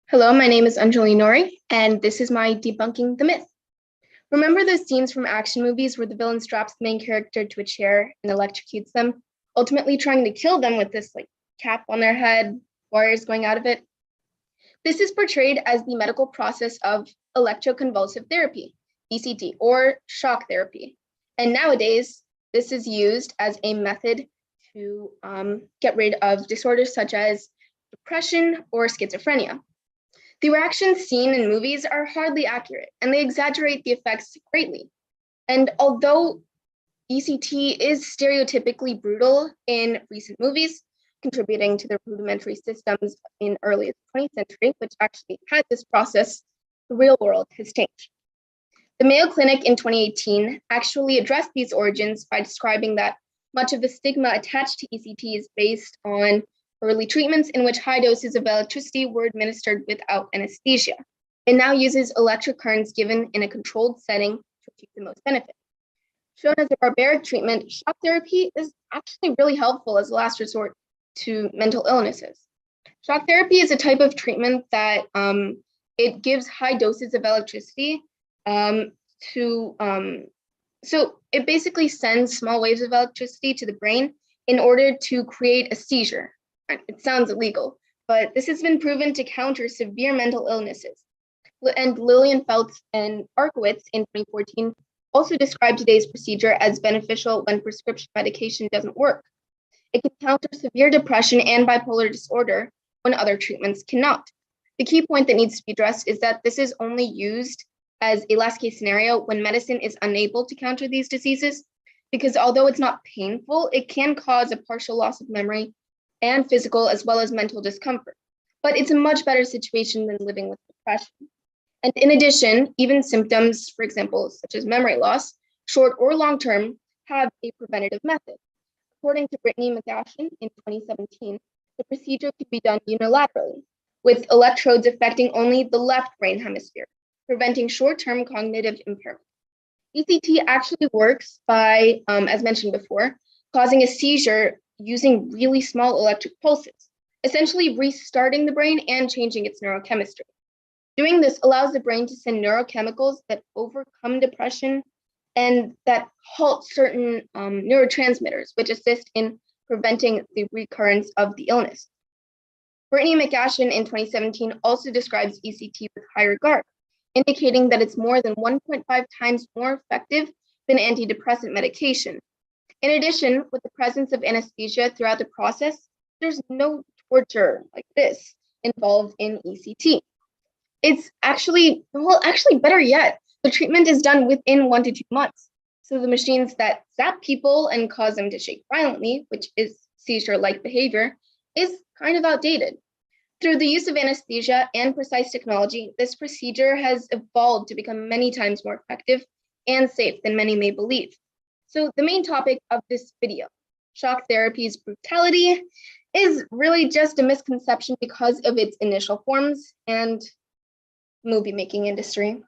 Hello, my name is Anjali Nori, and this is my Debunking the Myth. Remember those scenes from action movies where the villain straps the main character to a chair and electrocutes them, ultimately trying to kill them with this cap on their head, wires going out of it? This is portrayed as the medical process of electroconvulsive therapy, ECT, or shock therapy. And nowadays, this is used as a method to get rid of disorders such as depression or schizophrenia. The reactions seen in movies are hardly accurate, and they exaggerate the effects greatly. And although ECT is stereotypically brutal in recent movies, contributing to the rudimentary systems in early 20th century, which actually had this process, the real world has changed. The Mayo Clinic in 2018 actually addressed these origins by describing that much of the stigma attached to ECT is based on early treatments in which high doses of electricity were administered without anesthesia. It now uses electric currents given in a controlled setting to achieve the most benefit. Shown as a barbaric treatment, shock therapy is actually really helpful as a last resort to mental illnesses. Shock therapy is a type of treatment that it gives high doses of electricity so it basically sends small waves of electricity to the brain in order to create a seizure. It sounds illegal, but this has been proven to counter severe mental illnesses. And Lilienfeld and Arkowitz in 2014 also described today's procedure as beneficial when prescription medication doesn't work. It can counter severe depression and bipolar disorder when other treatments cannot. The key point that needs to be addressed is that this is only used as a last case scenario when medicine is unable to counter these diseases, because although it's not painful, it can cause a partial loss of memory and physical as well as mental discomfort. But it's a much better situation than living with depression. And in addition, even symptoms, for example, such as memory loss, short or long term, have a preventative method. According to Brittany McAshan in 2017, the procedure could be done unilaterally, with electrodes affecting only the left brain hemisphere, preventing short-term cognitive impairment. ECT actually works by, as mentioned before, causing a seizure using really small electric pulses, essentially restarting the brain and changing its neurochemistry. Doing this allows the brain to send neurochemicals that overcome depression and that halt certain neurotransmitters, which assist in preventing the recurrence of the illness. Brittany McAshan in 2017 also describes ECT with high regard, indicating that it's more than 1.5 times more effective than antidepressant medication. In addition, with the presence of anesthesia throughout the process, there's no torture like this involved in ECT. It's actually better yet, the treatment is done within 1 to 2 months. So the machines that zap people and cause them to shake violently, which is seizure-like behavior, is kind of outdated. Through the use of anesthesia and precise technology, this procedure has evolved to become many times more effective and safe than many may believe. So the main topic of this video, shock therapy's brutality, is really just a misconception because of its initial forms and movie making industry.